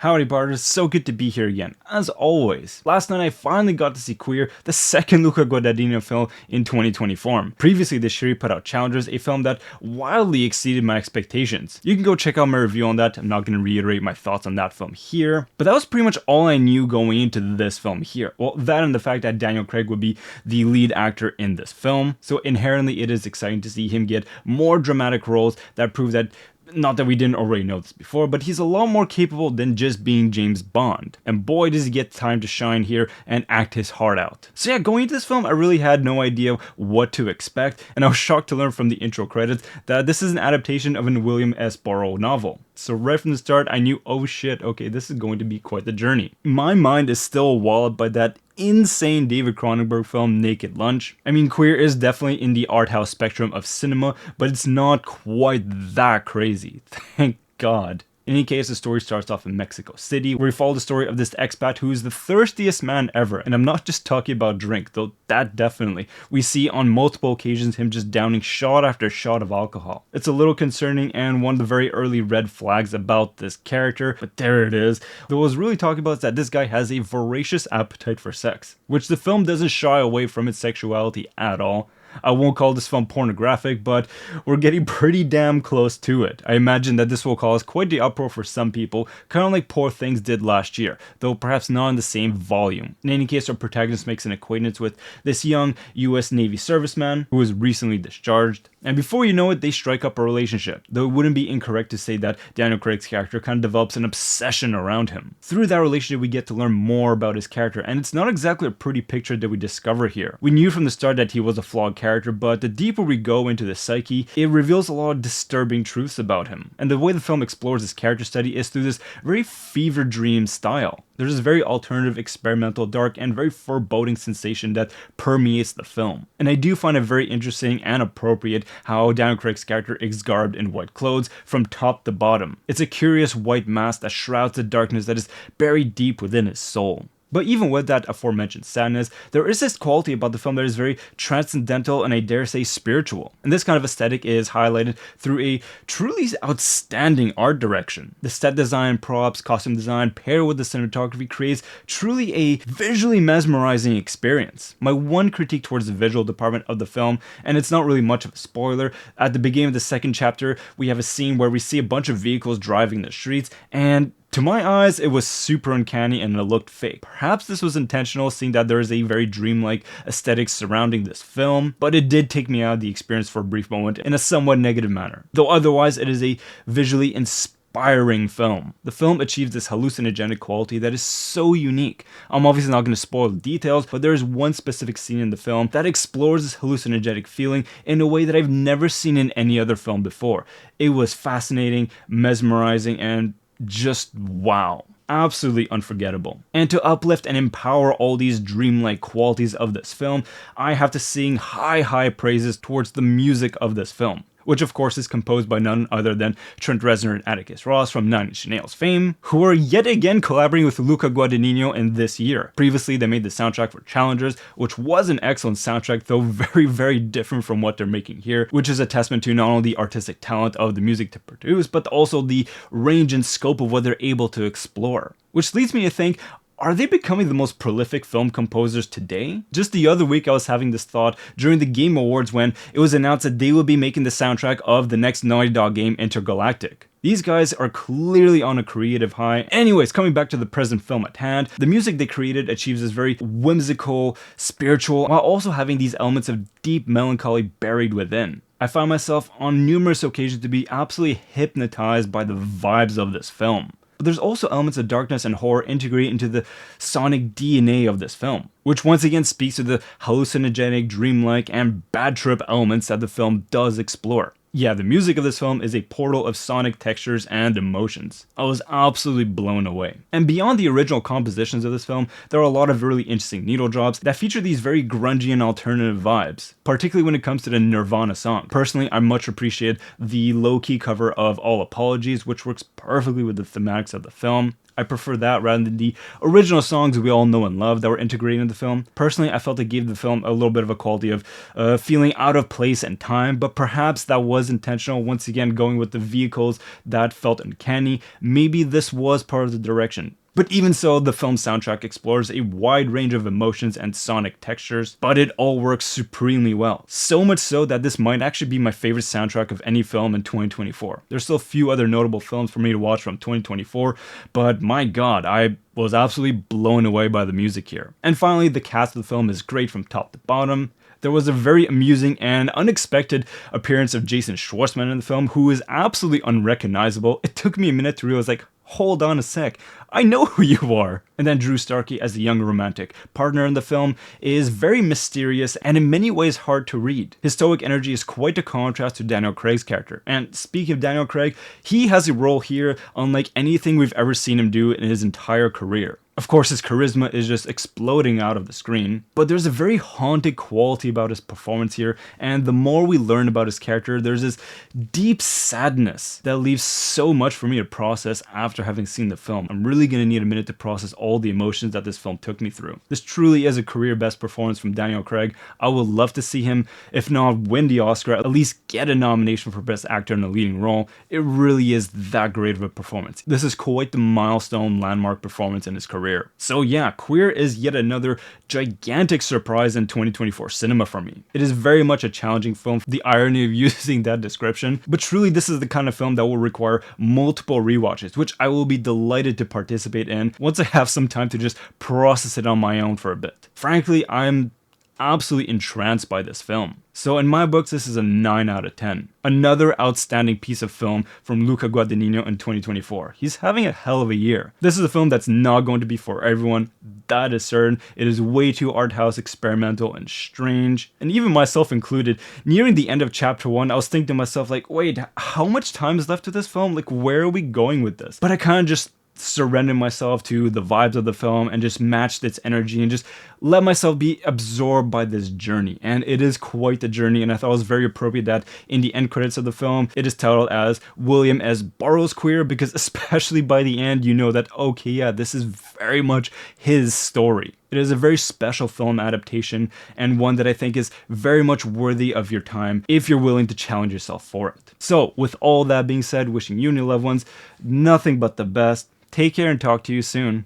Howdy partners, so good to be here again, as always. Last night I finally got to see Queer, the second Luca Guadagnino film in 2020 form. Previously this year he put out Challengers, a film that wildly exceeded my expectations. You can go check out my review on that. I'm not going to reiterate my thoughts on that film here, but that was pretty much all I knew going into this film here. Well, that and the fact that Daniel Craig would be the lead actor in this film, so inherently it is exciting to see him get more dramatic roles that prove that, not that we didn't already know this before, but he's a lot more capable than just being James Bond. And boy does he get time to shine here and act his heart out. So yeah, going into this film, I really had no idea what to expect, and I was shocked to learn from the intro credits that this is an adaptation of a William S. Burroughs novel. So right from the start, I knew, oh shit, okay, this is going to be quite the journey. My mind is still wallowed by that insane David Cronenberg film Naked Lunch. I mean, Queer is definitely in the art house spectrum of cinema, but it's not quite that crazy. Thank God. In any case, the story starts off in Mexico City, where we follow the story of this expat who is the thirstiest man ever. And I'm not just talking about drink, though that definitely. We see on multiple occasions him just downing shot after shot of alcohol. It's a little concerning and one of the very early red flags about this character, but there it is. What I was really talking about is that this guy has a voracious appetite for sex, which the film doesn't shy away from its sexuality at all. I won't call this film pornographic, but we're getting pretty damn close to it. I imagine that this will cause quite the uproar for some people, kind of like Poor Things did last year, though perhaps not in the same volume. In any case, our protagonist makes an acquaintance with this young US Navy serviceman who was recently discharged, and before you know it, they strike up a relationship, though it wouldn't be incorrect to say that Daniel Craig's character kind of develops an obsession around him. Through that relationship, we get to learn more about his character, and it's not exactly a pretty picture that we discover here. We knew from the start that he was a flawed character, but the deeper we go into the psyche, it reveals a lot of disturbing truths about him. And the way the film explores his character study is through this very fever dream style. There's this very alternative, experimental, dark, and very foreboding sensation that permeates the film. And I do find it very interesting and appropriate how Daniel Craig's character is garbed in white clothes from top to bottom. It's a curious white mask that shrouds the darkness that is buried deep within his soul. But even with that aforementioned sadness, there is this quality about the film that is very transcendental and I dare say spiritual. And this kind of aesthetic is highlighted through a truly outstanding art direction. The set design, props, costume design, paired with the cinematography creates truly a visually mesmerizing experience. My one critique towards the visual department of the film, and it's not really much of a spoiler, at the beginning of the second chapter, we have a scene where we see a bunch of vehicles driving the streets, and to my eyes, it was super uncanny and it looked fake. Perhaps this was intentional, seeing that there is a very dreamlike aesthetic surrounding this film, but it did take me out of the experience for a brief moment in a somewhat negative manner. Though otherwise, it is a visually inspiring film. The film achieves this hallucinogenic quality that is so unique. I'm obviously not going to spoil the details, but there is one specific scene in the film that explores this hallucinogenic feeling in a way that I've never seen in any other film before. It was fascinating, mesmerizing, and just wow. Absolutely unforgettable. And to uplift and empower all these dreamlike qualities of this film, I have to sing high praises towards the music of this film, which of course is composed by none other than Trent Reznor and Atticus Ross from Nine Inch Nails fame, who are yet again collaborating with Luca Guadagnino in this year. Previously, they made the soundtrack for Challengers, which was an excellent soundtrack, though very different from what they're making here, which is a testament to not only the artistic talent of the music to produce, but also the range and scope of what they're able to explore. Which leads me to think, are they becoming the most prolific film composers today? Just the other week I was having this thought during the Game Awards when it was announced that they would be making the soundtrack of the next Naughty Dog game, Intergalactic. These guys are clearly on a creative high. Anyways, coming back to the present film at hand, the music they created achieves this very whimsical, spiritual, while also having these elements of deep melancholy buried within. I found myself on numerous occasions to be absolutely hypnotized by the vibes of this film. But there's also elements of darkness and horror integrated into the sonic DNA of this film, which once again speaks to the hallucinogenic, dreamlike, and bad trip elements that the film does explore. Yeah, the music of this film is a portal of sonic textures and emotions. I was absolutely blown away. And beyond the original compositions of this film, there are a lot of really interesting needle drops that feature these very grungy and alternative vibes, particularly when it comes to the Nirvana song. Personally, I much appreciate the low-key cover of All Apologies, which works perfectly with the thematics of the film. I prefer that rather than the original songs we all know and love that were integrated in the film. Personally, I felt it gave the film a little bit of a quality of feeling out of place and time, but perhaps that was intentional. Once again, going with the vehicles that felt uncanny. Maybe this was part of the direction. But even so, the film's soundtrack explores a wide range of emotions and sonic textures, but it all works supremely well. So much so that this might actually be my favorite soundtrack of any film in 2024. There's still a few other notable films for me to watch from 2024, but my god, I was absolutely blown away by the music here. And finally, the cast of the film is great from top to bottom. There was a very amusing and unexpected appearance of Jason Schwartzman in the film, who is absolutely unrecognizable. It took me a minute to realize, like, hold on a sec, I know who you are. And then Drew Starkey as the young romantic partner in the film is very mysterious and in many ways hard to read. His stoic energy is quite a contrast to Daniel Craig's character. And speaking of Daniel Craig, he has a role here unlike anything we've ever seen him do in his entire career. Of course, his charisma is just exploding out of the screen, but there's a very haunted quality about his performance here, and the more we learn about his character, there's this deep sadness that leaves so much for me to process after having seen the film. I'm really gonna need a minute to process all the emotions that this film took me through. This truly is a career best performance from Daniel Craig. I would love to see him, if not win the Oscar, at least get a nomination for Best Actor in a Leading Role. It really is that great of a performance. This is quite the milestone landmark performance in his career. So yeah, Queer is yet another gigantic surprise in 2024 cinema for me. It is very much a challenging film, the irony of using that description, but truly this is the kind of film that will require multiple rewatches, which I will be delighted to participate in once I have some time to just process it on my own for a bit. Frankly, I'm absolutely entranced by this film. So in my books, this is a 9 out of 10. Another outstanding piece of film from Luca Guadagnino in 2024. He's having a hell of a year. This is a film that's not going to be for everyone, that is certain. It is way too art house, experimental, and strange. And even myself included, nearing the end of chapter 1, I was thinking to myself, like, wait, how much time is left to this film? Like, where are we going with this? But I kind of just surrender myself to the vibes of the film and just matched its energy and just let myself be absorbed by this journey. And it is quite the journey, and I thought it was very appropriate that in the end credits of the film it is titled as William S. Burroughs Queer, because especially by the end you know that, okay, yeah, this is very much his story. It is a very special film adaptation, and one that I think is very much worthy of your time if you're willing to challenge yourself for it. So with all that being said, wishing you and your loved ones nothing but the best. Take care and talk to you soon.